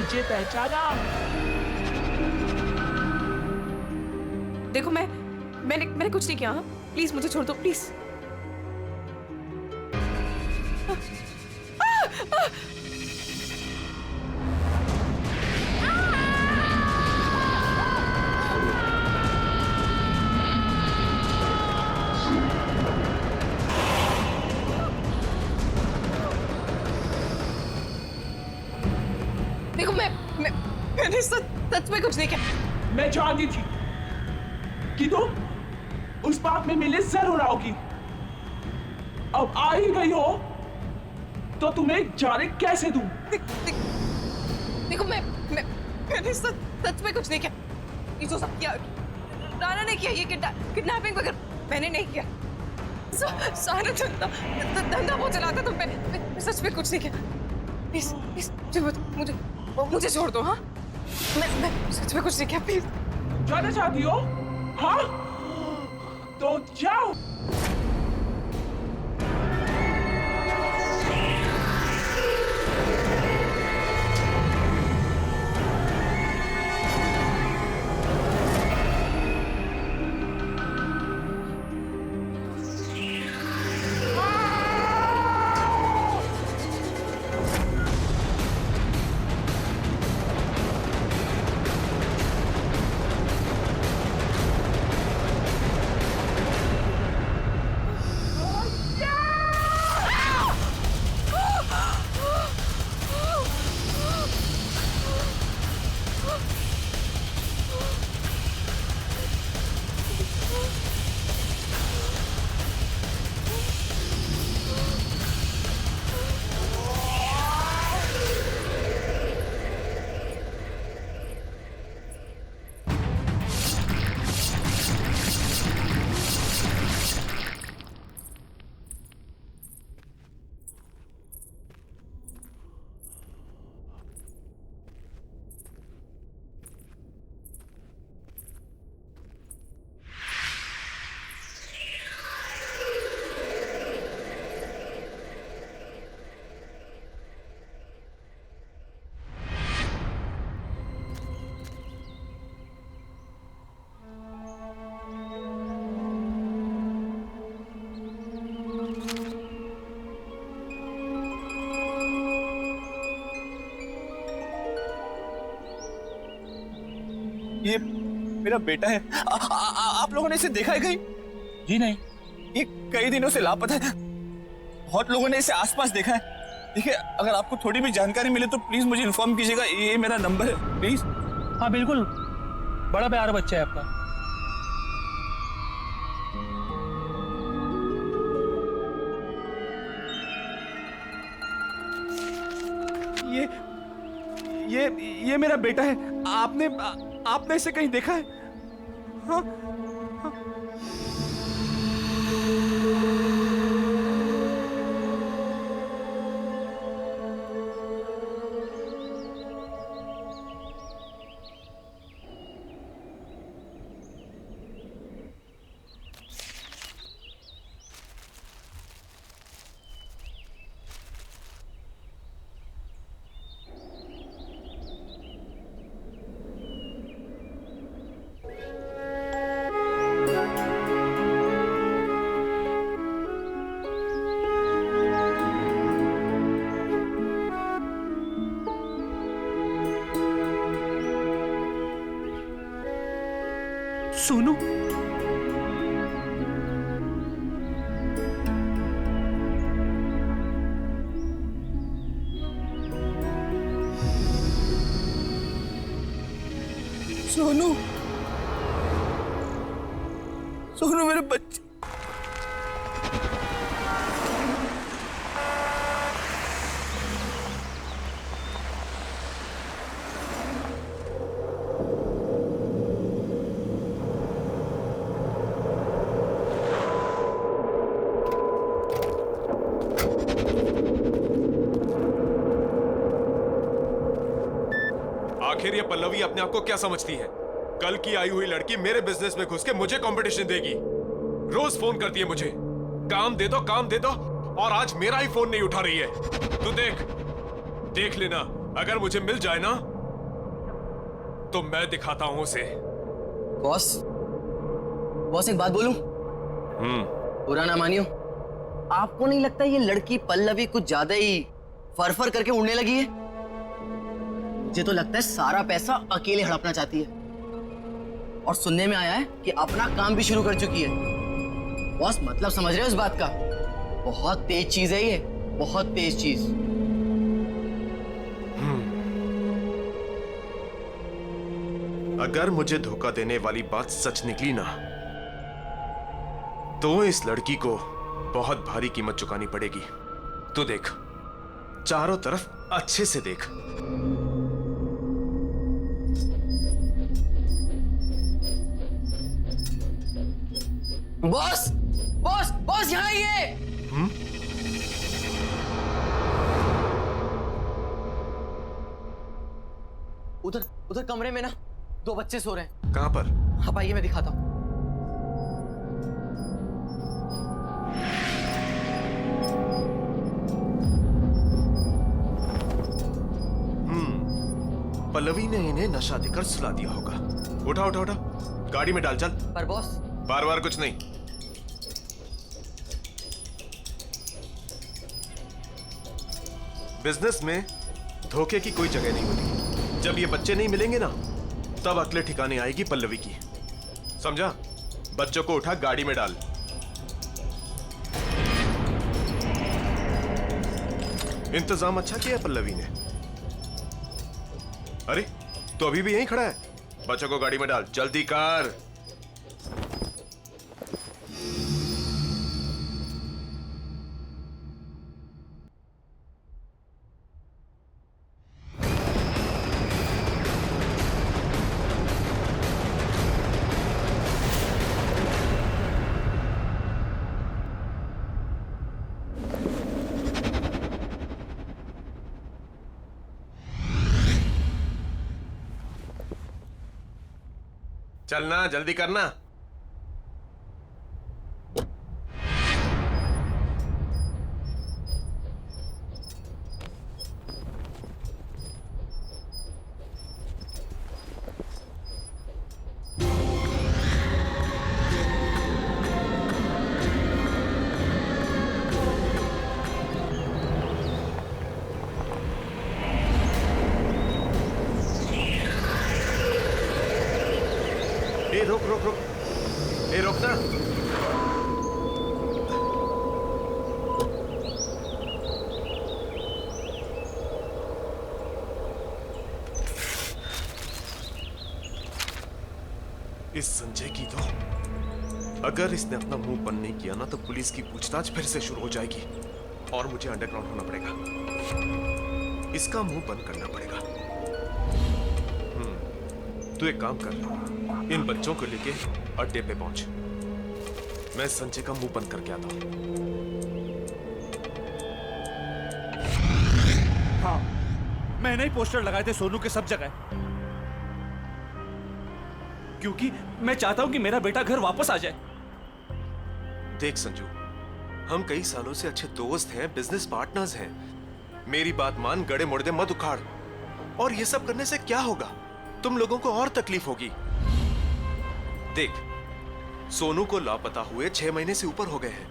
मुझे पहचाना? देखो मैंने कुछ नहीं किया। हाँ? प्लीज मुझे छोड़ दो प्लीज। देखो मैंने सच में कुछ नहीं किया। मैं जानती थी कि तुम उस बात में मिले जरूर आओगी। अब आ ही गई हो तो तुम्हें जाने कैसे दूं? देखो मैंने सच में कुछ नहीं किया। ये जो सब किया राणा ने किया, ये किडनैपिंग वगैरह मैंने नहीं किया। सारा धंधा वो चलाता, तो मैं सच में कुछ नहीं किया। प्लीज मुझे छोड़ दो। हाँ मैं सच में कुछ नहीं किया। प्लीज। जाना चाहती हो? हाँ तो जाओ। ये मेरा बेटा है। आप लोगों ने इसे देखा है कहीं? जी नहीं। ये कई दिनों से लापता है। बहुत लोगों ने इसे आसपास देखा है। देखिए, अगर आपको थोड़ी भी जानकारी मिले तो प्लीज मुझे इन्फॉर्म कीजिएगा। ये मेरा नंबर है, प्लीज। हाँ बिल्कुल, बड़ा प्यारा बच्चा है आपका। ये मेरा बेटा है। आपने इसे कहीं देखा है? हाँ? सोनू, सोनू, सोनू मेरे बच्चे। आखिर ये पल्लवी अपने आप को क्या समझती है? कल की आई हुई लड़की मेरे बिजनेस में घुस के मुझे कंपटीशन देगी। रोज फोन करती है मुझे, काम दे दो काम दे दो, और आज मेरा ही फोन नहीं उठा रही है। तू देख लेना, अगर मुझे मिल जाए ना तो मैं दिखाता हूं उसे। बॉस, बॉस एक बात बोलूं? बुरा ना मानियो, आपको नहीं लगता ये लड़की पल्लवी कुछ ज्यादा ही फर करके उड़ने लगी है? मुझे तो लगता है सारा पैसा अकेले हड़पना चाहती है, और सुनने में आया है कि अपना काम भी शुरू कर चुकी है। बॉस मतलब समझ रहे हो इस बात का? बहुत तेज चीज है ये, बहुत तेज चीज। अगर मुझे धोखा देने वाली बात सच निकली ना, तो इस लड़की को बहुत भारी कीमत चुकानी पड़ेगी। तू देख, चारों तरफ अच्छे से देख। बॉस, बॉस, बॉस यहाँ आइए। उधर उधर कमरे में ना 2 बच्चे सो रहे हैं। कहां पर? आप आइए, मैं दिखाता हूं। पल्लवी ने इन्हें नशा देकर सुला दिया होगा। उठा उठा उठा, गाड़ी में डाल, चल। पर बॉस, बार बार कुछ नहीं। बिजनेस में धोखे की कोई जगह नहीं होती। जब ये बच्चे नहीं मिलेंगे ना, तब अगले ठिकाने आएगी पल्लवी की। समझा? बच्चों को उठा, गाड़ी में डाल। इंतजाम अच्छा किया पल्लवी ने। अरे, तो अभी भी यहीं खड़ा है? बच्चों को गाड़ी में डाल, जल्दी कर। चलना, जल्दी करना। ए, रोक रोक रोक। ए, रोक ना। इस संजय की तो, अगर इसने अपना मुंह बंद नहीं किया ना, तो पुलिस की पूछताछ फिर से शुरू हो जाएगी और मुझे अंडरग्राउंड होना पड़ेगा। इसका मुंह बंद करना पड़ेगा। तू एक काम कर, इन बच्चों को लेके अड्डे पे पहुंच। मैं संजय का मुंह बंद करके आता हूं। हाँ, मैंने ही पोस्टर लगाए थे सोनू के सब जगह, क्योंकि मैं चाहता हूं कि मेरा बेटा घर वापस आ जाए। देख संजू, हम कई सालों से अच्छे दोस्त हैं, बिजनेस पार्टनर्स हैं। मेरी बात मान, गड़े मुड़दे मत उखाड़। और ये सब करने से क्या होगा? तुम लोगों को और तकलीफ होगी। देख, सोनू को लापता हुए 6 महीने से ऊपर हो गए हैं,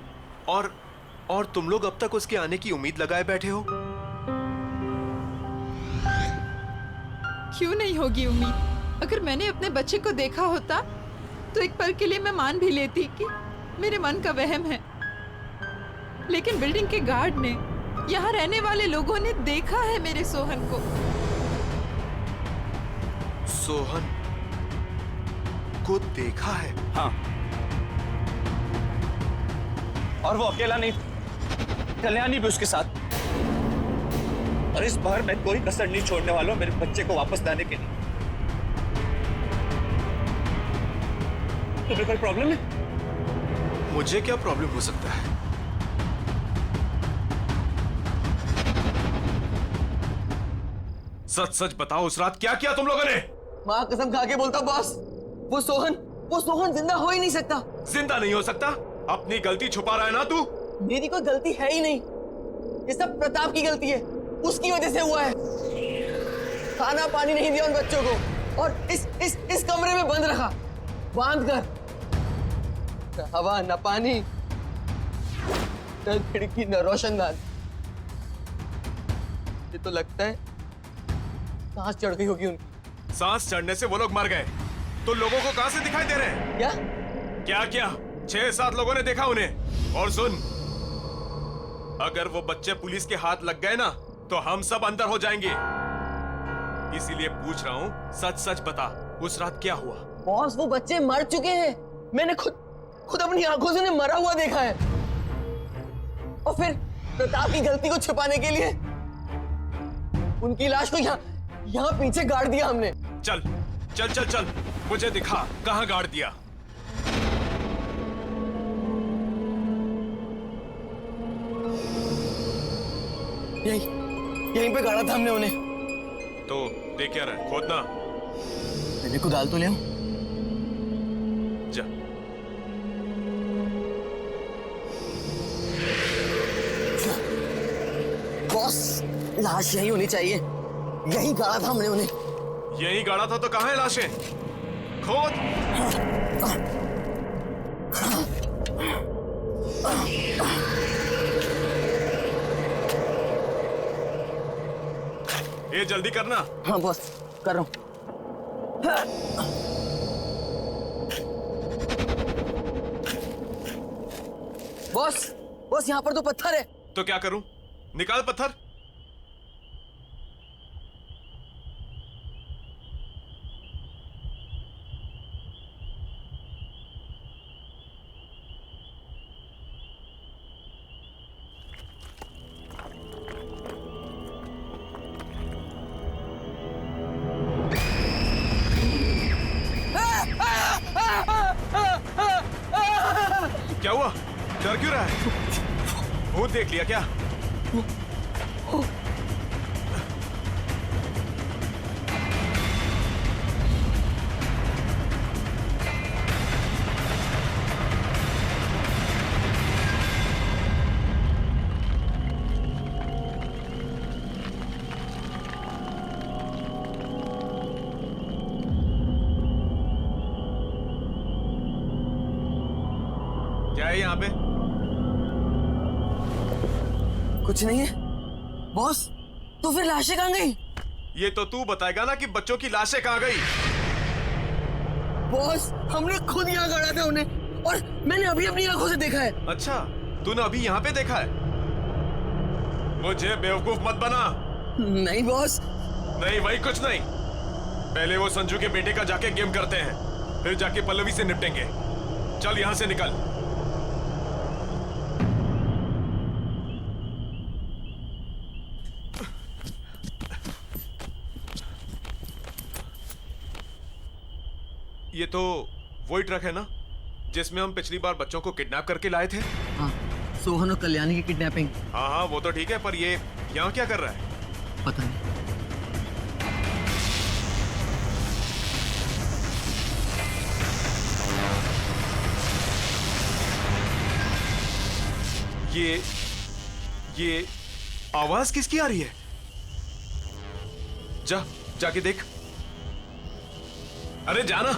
और तुम लोग अब तक उसके आने की उम्मीद लगाए बैठे हो। क्यों नहीं होगी उम्मीद? अगर मैंने अपने बच्चे को देखा होता तो एक पल के लिए मैं मान भी लेती कि मेरे मन का वहम है, लेकिन बिल्डिंग के गार्ड ने, यहाँ रहने वाले लोगों ने देखा है मेरे सोहन को। सोहन को देखा है? हाँ, और वो अकेला नहीं, कल्याणी भी उसके साथ। और इस बार मैं कोई कसर नहीं छोड़ने वाला हूं मेरे बच्चे को वापस लाने के लिए। तुम्हें कोई प्रॉब्लम है? मुझे क्या प्रॉब्लम हो सकता है? सच सच बताओ, उस रात क्या किया तुम लोगों ने? माँ कसम खा के बोलता बॉस, वो सोहन जिंदा हो ही नहीं सकता। जिंदा नहीं हो सकता? अपनी गलती छुपा रहा है ना तू? मेरी कोई गलती है ही नहीं, ये सब प्रताप की गलती है। उसकी वजह से हुआ है। खाना पानी नहीं दिया उन बच्चों को, और इस कमरे में बंद रखा, बांध कर। न हवा न पानी, न खिड़की न रोशनदान। ये तो लगता है सांस चढ़ गई होगी उनकी। सांस चढ़ने से वो लोग मर गए तो लोगों को कहां से दिखाई दे रहे हैं? क्या क्या क्या 6-7 लोगों ने देखा उन्हें। और सुन, अगर वो बच्चे पुलिस के हाथ लग गए ना तो हम सब अंदर हो जाएंगे। इसीलिए पूछ रहा हूँ, सच सच बता, उस रात क्या हुआ? बॉस, वो बच्चे मर चुके हैं। मैंने खुद अपनी आंखों से उन्हें मरा हुआ देखा है। और फिर प्रताप की गलती को छुपाने के लिए उनकी लाश को यहाँ पीछे गाड़ दिया हमने। चल चल चल चल, मुझे दिखा कहाँ गाड़ दिया। यहीं पे गाड़ा था हमने उन्हें। तो देख क्या रहा है, खोदना। मैंने कुदाल तो ले आऊं। जा। बॉस, लाश यहीं होनी चाहिए। यहीं गाड़ा था हमने उन्हें। यही गाड़ा था तो कहाँ है लाशें? खोद। ये जल्दी करना। हाँ बॉस, कर रहा हूं। बॉस, यहाँ पर तो पत्थर है। तो क्या करूं? निकाल पत्थर। क्या हुआ? डर क्यों रहा है? भूत देख लिया क्या? क्या है यहाँ पे? कुछ नहीं है बॉस। तो फिर लाशें कहाँ गई? ये तो तू बताएगा ना कि बच्चों की लाशें कहाँ गई। बॉस, हमने खुद यहाँ गाड़ा था उन्हें और मैंने अभी अपनी आंखों से देखा है। अच्छा, तूने अभी यहाँ पे देखा है? मुझे बेवकूफ मत बना। नहीं बॉस। नहीं भाई, कुछ नहीं। पहले वो संजू के बेटे का जाके गेम करते हैं, फिर जाके पल्लवी से निपटेंगे। चल यहाँ से निकल। ये तो वही ट्रक है ना जिसमें हम पिछली बार बच्चों को किडनैप करके लाए थे? हाँ, सोहन और कल्याणी की किडनैपिंग। हाँ हाँ, वो तो ठीक है, पर ये यहाँ क्या कर रहा है? पता नहीं। ये आवाज किसकी आ रही है? जाके देख। अरे जाना।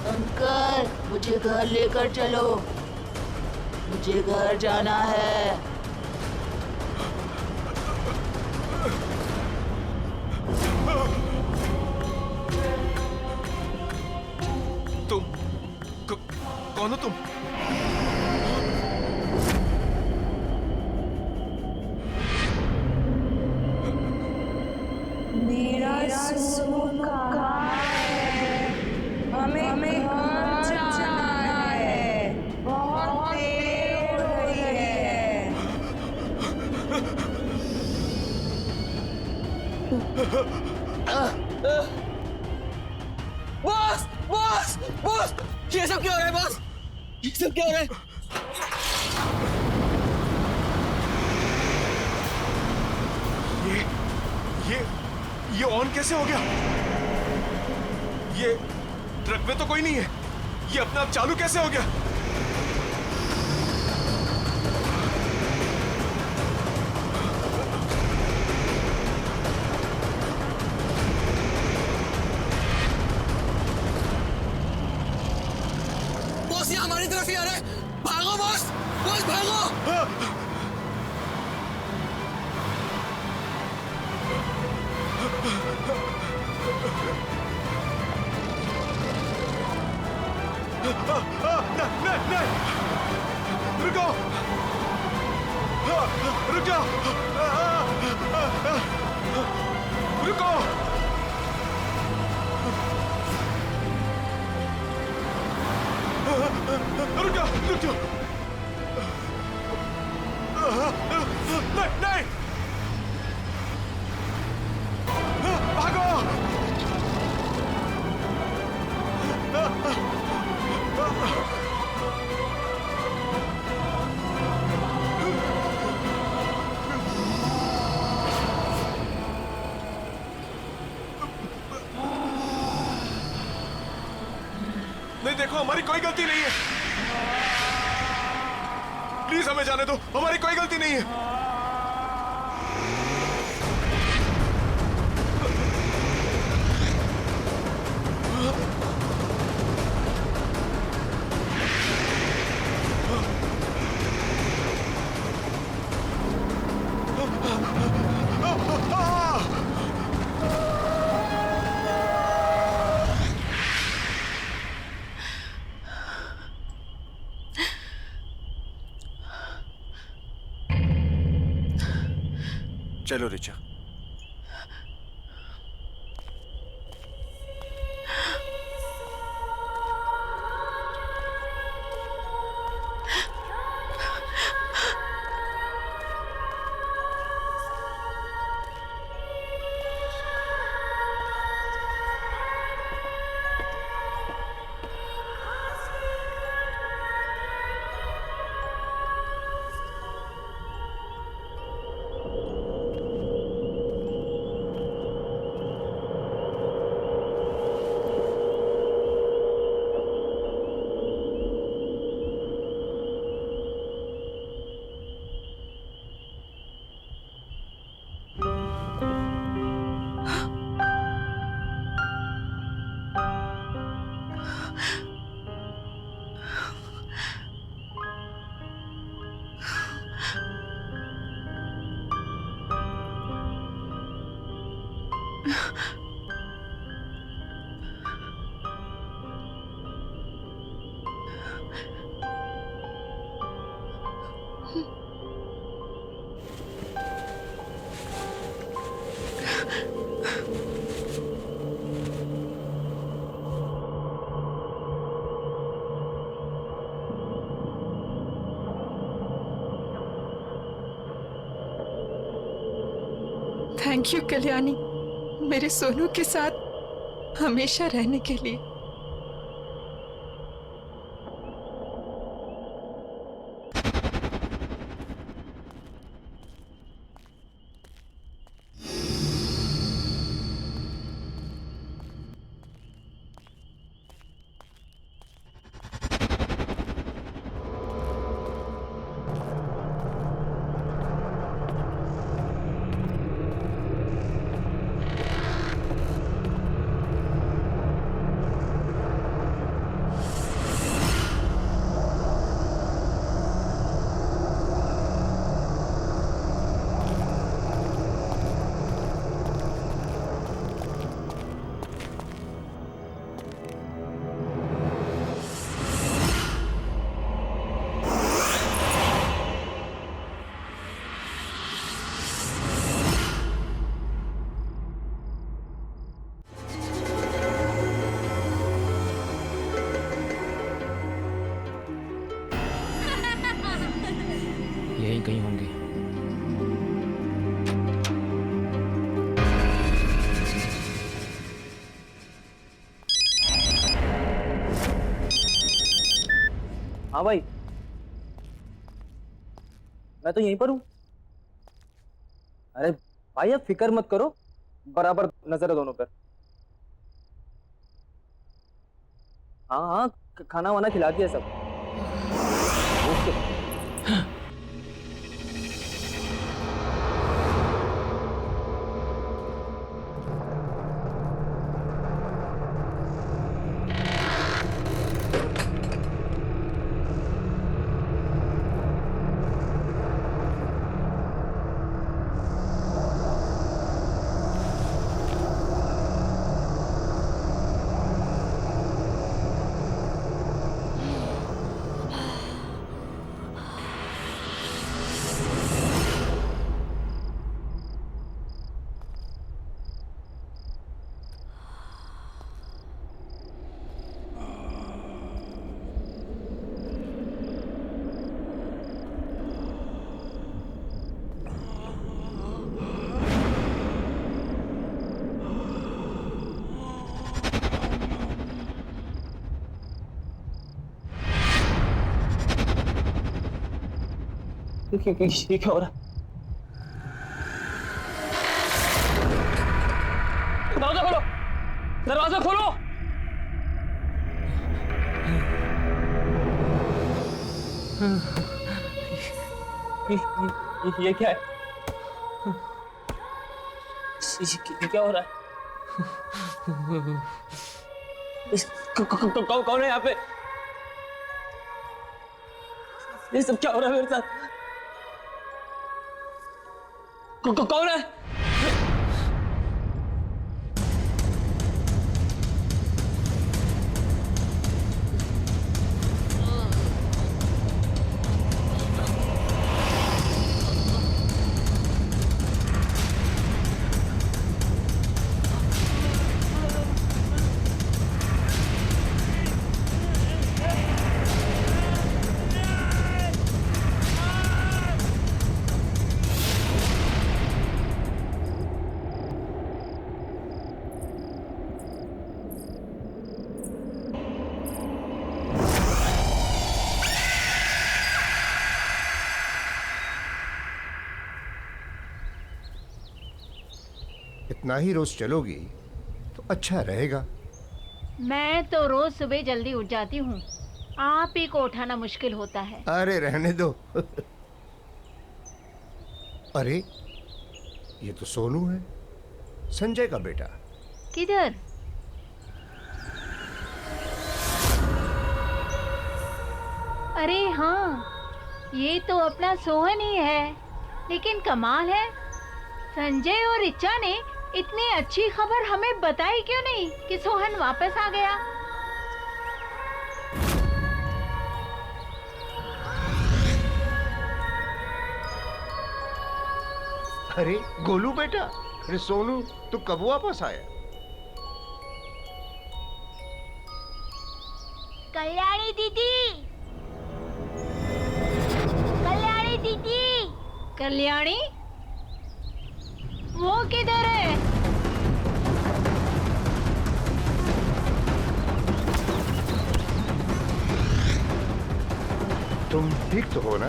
अंकल, मुझे घर लेकर चलो। मुझे घर जाना है। कौन हो तुम? मेरा सोनू कहाँ है? हमें घर जाना है। बहुत देर हो रही है। बॉस, बॉस, बॉस, ये सब क्या हो रहा है बॉस? ये सब क्या हो रहा है? ये ऑन कैसे हो गया? ट्रक में तो कोई नहीं है, ये अपने आप चालू कैसे हो गया? बॉस ये हमारी तरफ ही आ रहा है, भागो बॉस, बॉस भागो। नहीं, रुको, रुक जाओ, रुको, रुक जाओ, नहीं, भागो। नहीं, देखो हमारी कोई गलती नहीं है, प्लीज हमें जाने दो, हमारी कोई गलती नहीं है। चलो रिचा। थैंक यू कल्याणी, मेरे सोनू के साथ हमेशा रहने के लिए। यहीं कहीं होंगे। हाँ भाई, मैं तो यहीं पर हूँ। अरे भाई आप फिक्र मत करो, बराबर नजर है दोनों पर। हाँ हाँ, खाना वाना खिला दिया सब। ओके। ये क्या हो रहा है? दरवाजा खोलो, दरवाजा खोलो। ये क्या है? ये क्या हो रहा है? कौन है यहाँ पे? ये सब क्या हो रहा है मेरे साथ? कौन है? इतना ही रोज चलोगी तो अच्छा रहेगा। मैं तो रोज सुबह जल्दी उठ जाती हूँ, आप ही को उठाना मुश्किल होता है। अरे रहने दो। अरे ये तो सोनू है, संजय का बेटा। किधर? अरे हाँ, ये तो अपना सोहन ही है। लेकिन कमाल है, संजय और ऋचा ने इतनी अच्छी खबर हमें बताई क्यों नहीं कि सोहन वापस आ गया? अरे गोलू बेटा, अरे सोनू तू कब वापस आया? कल्याणी दीदी, कल्याणी दीदी, कल्याणी वो किधर है? तुम ठीक तो हो ना?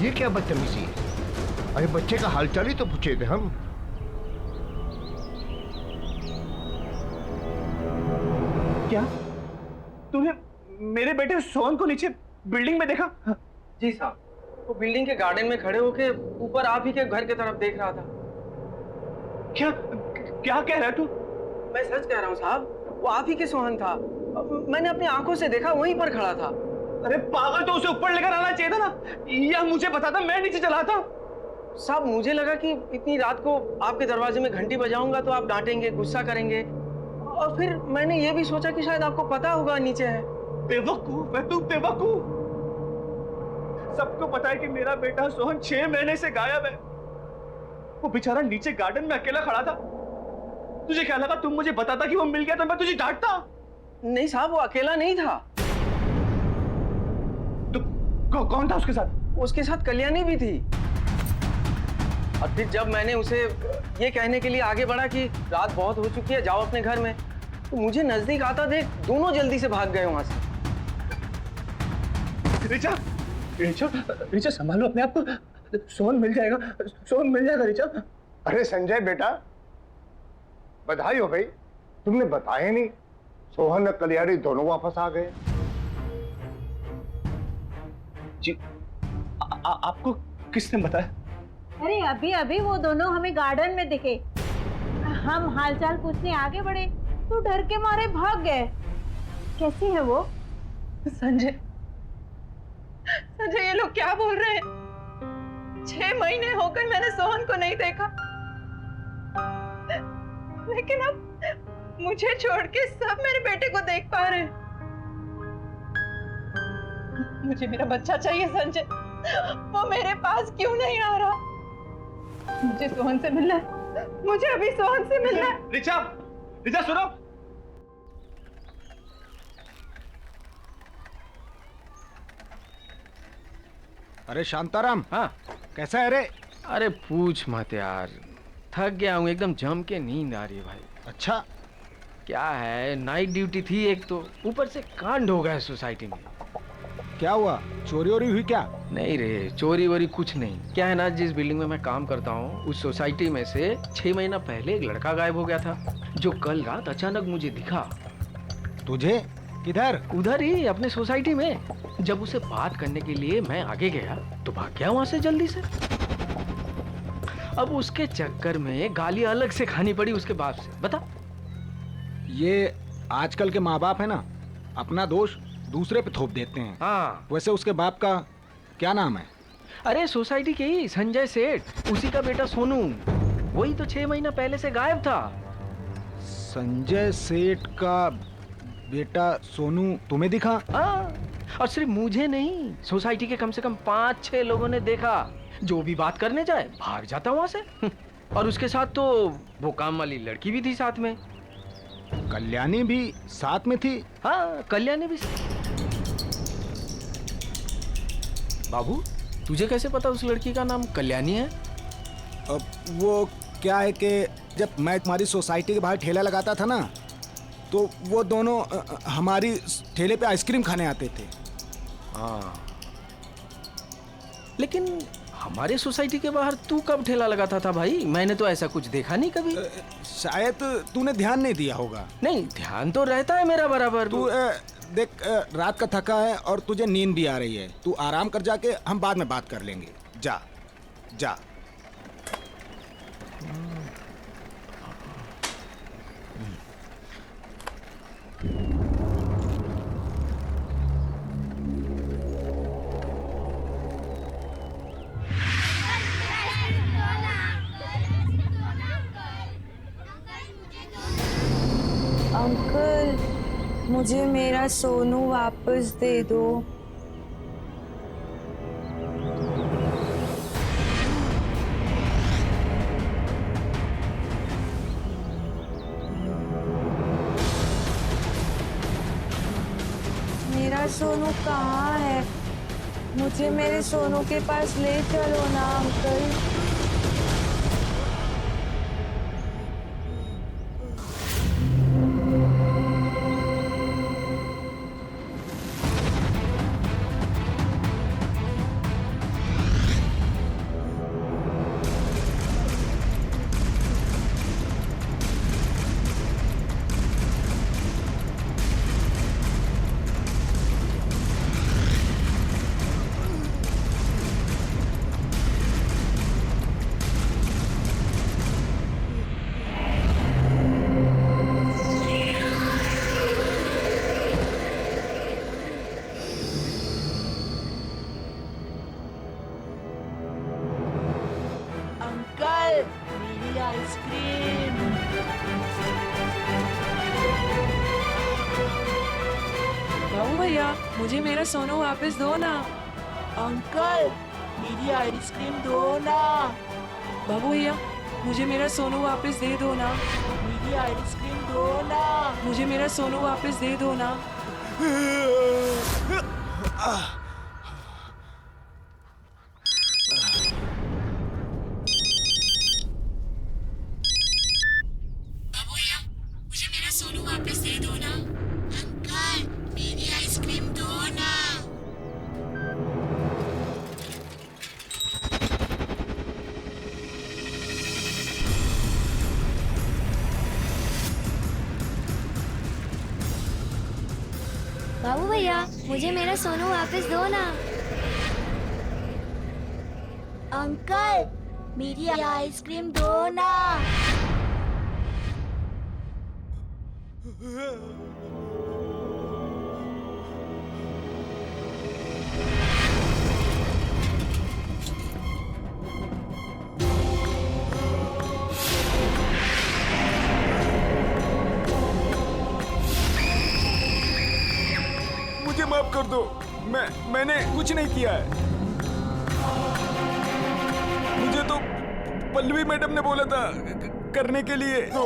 ये क्या बदतमीजी है? अरे बच्चे का हालचाल ही तो पूछे थे हम। क्या तूने मेरे बेटे सोहन को नीचे बिल्डिंग में देखा? जी साहब, वो बिल्डिंग के गार्डन में खड़े होके ऊपर आप ही के घर की तरफ देख रहा था। क्या क्या कह रहा है तू? मैं सच कह रहा हूँ साहब, वो आप ही के सोहन था। मैंने अपनी आंखों से देखा, वहीं पर खड़ा था। अरे पागल, तो उसे ऊपर लेकर आना चाहिए था ना, या मुझे बताता, मैं नीचे चला था। साहब मुझे लगा कि इतनी रात को आपके दरवाजे में घंटी बजाऊंगा तो आप डांटेंगे, गुस्सा करेंगे, और फिर मैंने ये भी सोचा कि शायद आपको पता होगा नीचे है। बेवकूफ है तू, बेवकूफ। सबको पता है कि मेरा बेटा सोहन 6 महीने से गायब है। वो बेचारा नीचे गार्डन में अकेला खड़ा था। तुझे क्या लगा तुम मुझे बताता कि वो मिल गया तो मैं तुझे डांटता? नहीं साहब, वो अकेला नहीं था। तो कौन था उसके साथ? उसके साथ कल्याणी भी थी। और फिर जब मैंने उसे ये कहने के लिए आगे बढ़ा कि रात बहुत हो चुकी है, जाओ अपने घर में, तो मुझे नजदीक आता देख दोनों जल्दी से भाग गए वहां से। रिचा, रिचा, रिचा संभालो अपने आप को। सोहन मिल जाएगा, सोहन मिल जाएगा। रिचा, अरे संजय बेटा, बधाई हो भाई, तुमने बताया नहीं। सोहन और कल्याणी दोनों वापस आ गए। जी आपको किसने बताया? अरे अभी अभी वो दोनों हमें गार्डन में दिखे। हम हालचाल पूछने आगे बढ़े तो डर के मारे भाग गए। कैसी है वो? संजय, संजय ये लोग क्या बोल रहे हैं? 6 महीने हो गए मैंने सोहन को नहीं देखा, लेकिन अब मुझे छोड़ के सब मेरे बेटे को देख पा रहे हैं। मुझे मेरा बच्चा चाहिए संजय, वो मेरे पास क्यों नहीं आ रहा? मुझे सोहन से मिलना है, मुझे अभी सोहन से मिलना है। रिचा, रिचा सुनो। अरे शांताराम, हाँ कैसा है रे? अरे पूछ मत यार, थक गया हूँ एकदम, जम के नींद आ रही है भाई। अच्छा क्या है, नाइट ड्यूटी थी एक तो, ऊपर से कांड हो गया सोसाइटी में। क्या हुआ, चोरी वोरी हुई क्या? नहीं रे, चोरी वोरी कुछ नहीं। क्या है ना, जिस बिल्डिंग में मैं काम करता हूँ उस सोसाइटी में से 6 महीना पहले एक लड़का गायब हो गया था, जो कल रात अचानक मुझे दिखा। तुझे? किधर? उधर ही अपने सोसाइटी में। जब उसे बात करने के लिए मैं आगे गया तो भाग गया वहां से जल्दी से। अब उसके चक्कर में गाली अलग से खानी पड़ी उसके बाप से। बता, ये आजकल के माँ बाप है ना, अपना दोष दूसरे पे थोप देते हैं। हाँ। वैसे उसके बाप का क्या नाम है? अरे सोसाइटी के ही संजय सेठ, उसी का बेटा सोनू। वही तो 6 महीना पहले से गायब था। संजय सेठ का बेटा सोनू तुम्हें दिखा? हाँ, और सिर्फ मुझे नहीं, सोसाइटी के कम से कम 5-6 लोगों ने देखा। जो भी बात करने जाए भाग जाता वहां से। और उसके साथ तो वो काम वाली लड़की भी थी साथ में। कल्याणी भी साथ में थी? हाँ, कल्याणी भी। बाबू, तुझे कैसे पता उस लड़की का नाम कल्याणी है? अब वो क्या है कि जब मैं तुम्हारी सोसाइटी के बाहर ठेला लगाता था ना, तो वो दोनों हमारी ठेले पे आइसक्रीम खाने आते थे। हाँ, लेकिन हमारे सोसाइटी के बाहर तू कब ठेला लगाता था भाई? मैंने तो ऐसा कुछ देखा नहीं कभी। शायद तूने ध्यान नहीं दिया होगा। नहीं, ध्यान तो रहता है मेरा बराबर। तू देख, रात का थका है और तुझे नींद भी आ रही है, तू आराम कर, जाके हम बाद में बात कर लेंगे। जा जा। अंकल, मुझे मेरा सोनू वापस दे दो। मेरा सोनू कहाँ है? मुझे मेरे सोनू के पास ले चलो ना अंकल। भैया, मुझे मेरा सोनू वापस दो ना। अंकल, मेरी आइसक्रीम दो ना। बाबू भैया, मुझे मेरा सोनू वापस दे दो ना। मेरी आइसक्रीम दो ना। मुझे मेरा सोनू वापस दे दो ना। बाबू भैया, मुझे मेरा सोनू वापस दे दो ना। अंकल, मेरी आइसक्रीम दो ना। बाबू भैया मुझे मेरा सोनू वापस दो ना। अंकल मेरी आइसक्रीम दो ना। मुझे माफ कर दो, मैंने कुछ नहीं किया है। मुझे तो पल्लवी मैडम ने बोला था करने के लिए। तो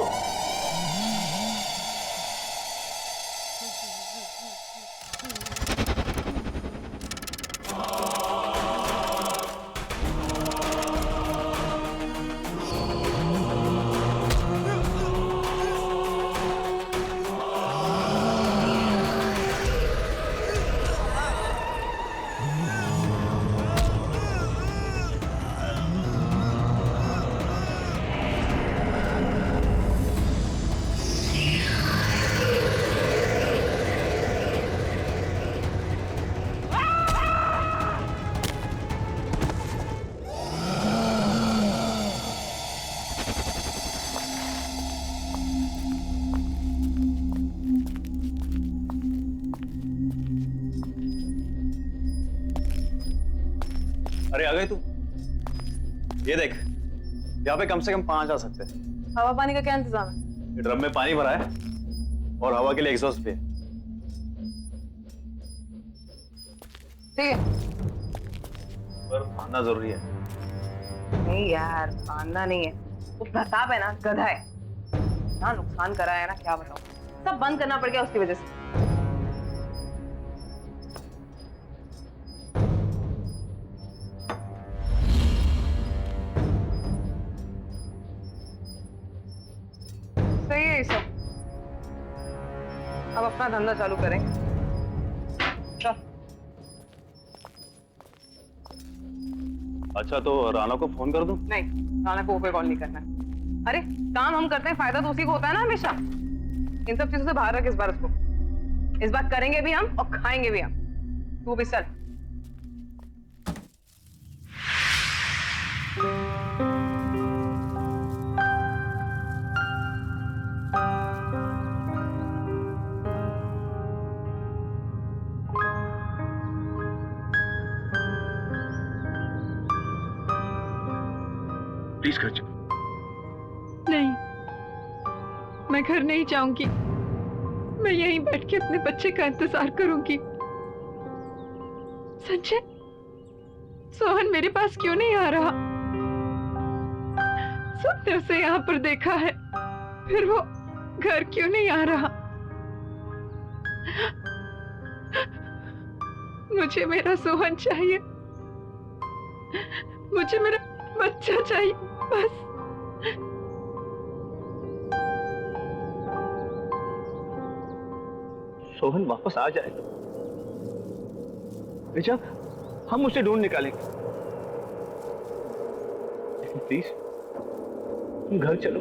अरे आ गए तू? ये देख, यहाँ पे कम से कम 5 आ सकते हैं। हवा पानी का क्या इंतजाम है? ड्रम में पानी भरा है और हवा के लिए एग्जॉस्ट भी है। ठीक है। पर आना जरूरी है। नहीं यार, मानना नहीं है। वो प्रताप है ना, गधा है ना, नुकसान करा है ना, क्या बताऊं। सब बंद करना पड़ गया उसकी वजह से। सही है ये सब। अब अपना धंधा चालू करें। चल। अच्छा तो राना को फोन कर दूं? नहीं, राना को ऊपर कॉल नहीं करना है। अरे काम हम करते हैं, फायदा तो उसी को होता है ना हमेशा। इन सब चीजों से बाहर रख इस बार उसको। इस बार करेंगे भी हम और खाएंगे भी हम। तू भी चल। प्लीज घर चलो। नहीं, मैं घर नहीं जाऊंगी। मैं यहीं बैठ के अपने बच्चे का इंतजार करूंगी। संजय, सोहन मेरे पास क्यों नहीं आ रहा? सबने उसे यहाँ पर देखा है, फिर वो घर क्यों नहीं आ रहा? मुझे मेरा सोहन चाहिए। मुझे मेरा बच्चा चाहिए बस। सोहन वापस आ जाएगा रिचा, हम उसे ढूंढ निकालेंगे। लेकिन प्लीज तुम घर चलो,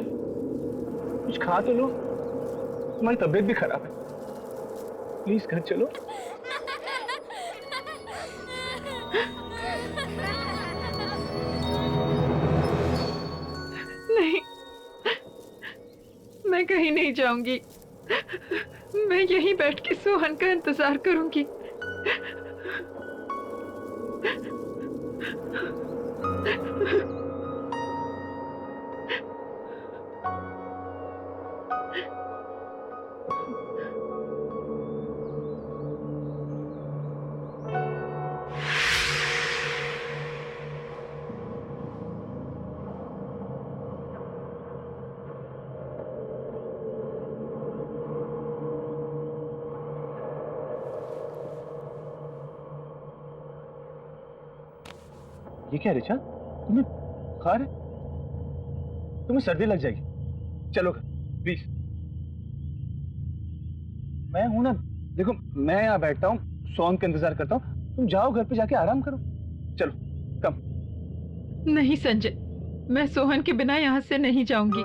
कुछ खा तो लो। तुम्हारी तबीयत भी खराब है। प्लीज घर चलो। नहीं, मैं कहीं नहीं जाऊंगी। मैं यहीं बैठ के सोहन का इंतजार करूंगी। ये क्या रिचा, तुम्हें बुखार है? तुम्हें सर्दी लग जाएगी। चलो प्लीज। मैं हूं ना, देखो मैं यहाँ बैठता हूँ, सोहन का इंतजार करता हूँ। तुम जाओ घर पे जाके आराम करो। चलो कम। नहीं संजय, मैं सोहन के बिना यहाँ से नहीं जाऊंगी।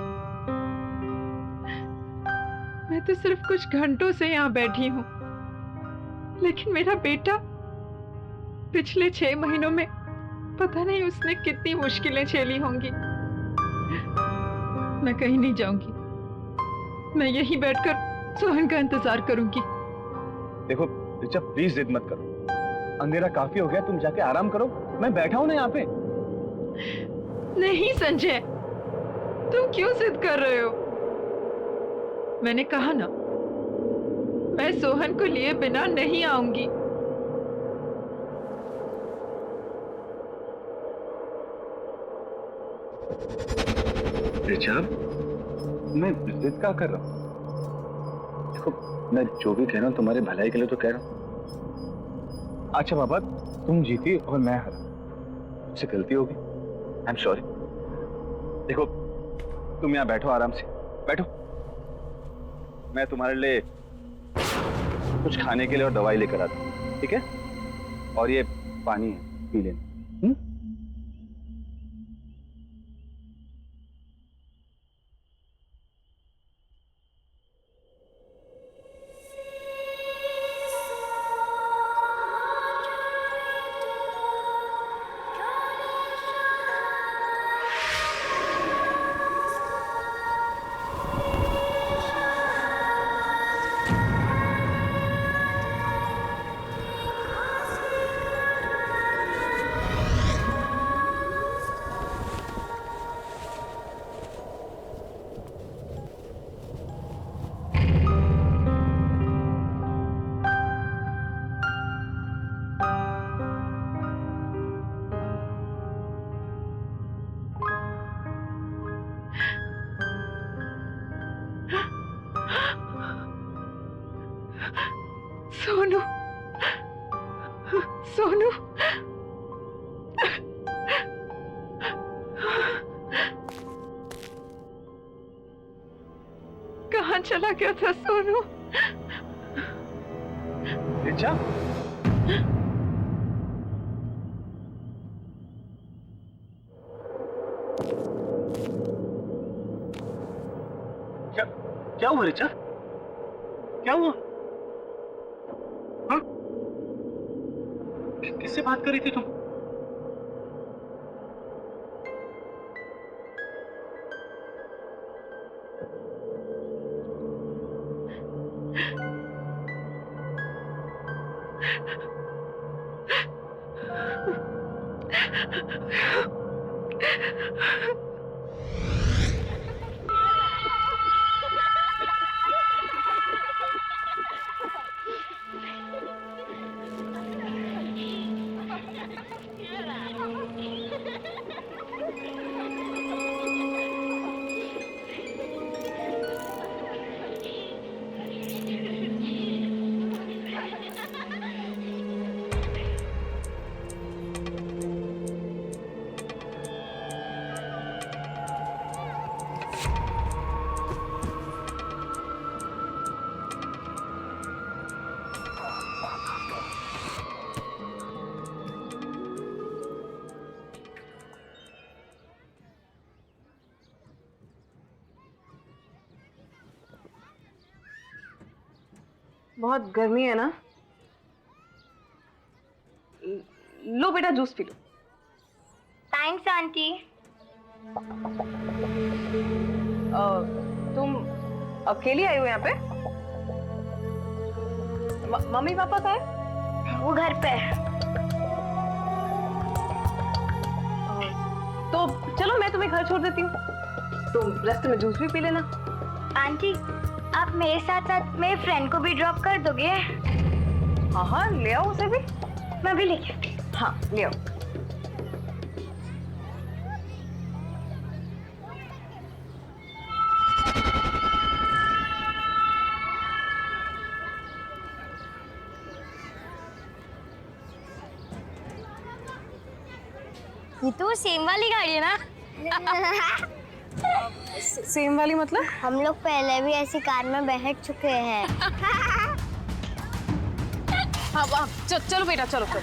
मैं तो सिर्फ कुछ घंटों से यहाँ बैठी हूँ। लेकिन मेरा बेटा पिछले 6 महीनों में पता नहीं उसने कितनी मुश्किलें झेली होंगी। मैं कहीं नहीं जाऊंगी, मैं यहीं बैठकर सोहन का इंतजार करूंगी। देखो ऋचा, प्लीज जिद मत करो, अंधेरा काफी हो गया, तुम जाके आराम करो, मैं बैठा हूं ना यहाँ पे। नहीं संजय, तुम क्यों जिद कर रहे हो? मैंने कहा ना, मैं सोहन को लिए बिना नहीं आऊंगी। ऋचा, मैं जिद क्या कर रहा हूँ? देखो मैं जो भी कह रहा हूँ तुम्हारे भलाई के लिए तो कह रहा हूँ। अच्छा बाबा, तुम जीती और मैं हारा, मुझसे गलती होगी, आई एम सॉरी। देखो तुम यहाँ बैठो, आराम से बैठो, मैं तुम्हारे लिए कुछ खाने के लिए और दवाई लेकर आता हूँ, ठीक है? और ये पानी है, पी लेना। सोनू, सोनू, कहाँ चला गया था सोनू? ऋचा, क्या हुआ ऋचा? क्या हुआ? हाँ? किससे बात कर रही थी तुम? बहुत गर्मी है ना? लो बेटा, जूस पी लो। Thanks aunty. तुम अकेली आई हो यहाँ पे? मम्मी पापा कहाँ है? वो घर पे है। तो चलो मैं तुम्हें घर छोड़ देती हूँ, तुम रास्ते में जूस भी पी लेना। आंटी, आप मेरे साथ साथ मेरे फ्रेंड को भी ड्रॉप कर दोगे? हाँ हाँ, ले आओ उसे भी। मैं भी लेके आती हूँ। हाँ ले आओ। ये तो सेम वाली गाड़ी है ना? सेम वाली मतलब? हम लोग पहले भी ऐसी कार में बैठ चुके हैं। हाँ चलो बेटा, चलो चलो।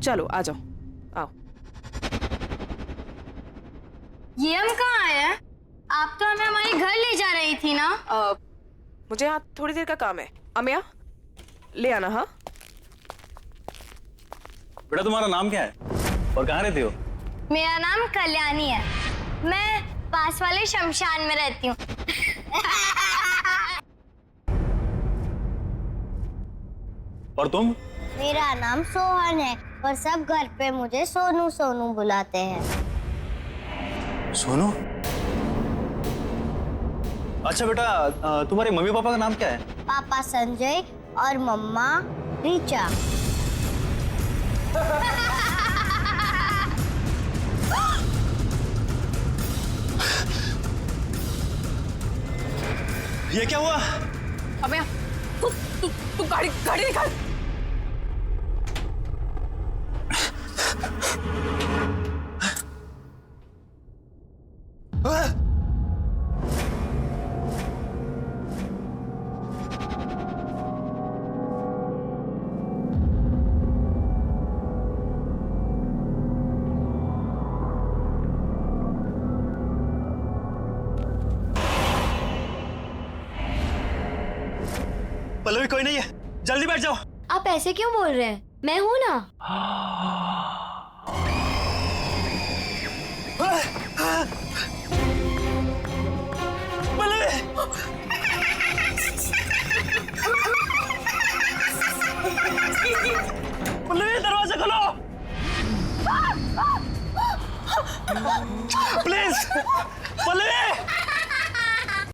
चलो आ जाओ, आओ। ये हम कहाँ आए हैं? आप तो हमें हमारे घर ले जा रही थी ना? मुझे यहाँ थोड़ी देर का काम है। अमिया ले आना। हाँ बेटा, तुम्हारा नाम क्या है और कहाँ रहते हो? मेरा नाम कल्याणी है, मैं पास वाले शमशान में रहती हूँ। और तुम? मेरा नाम सोहन है और सब घर पे मुझे सोनू सोनू बुलाते हैं। सोनू? अच्छा बेटा, तुम्हारे मम्मी पापा का नाम क्या है? पापा संजय और मम्मा ऋचा। ये क्या हुआ? अमिया तू गाड़ी निकाल। पल्लवी कोई नहीं है, जल्दी बैठ जाओ। आप ऐसे क्यों बोल रहे हैं? मैं हूं ना। पल्लवी दरवाजा खोलो प्लीज। पल्लवी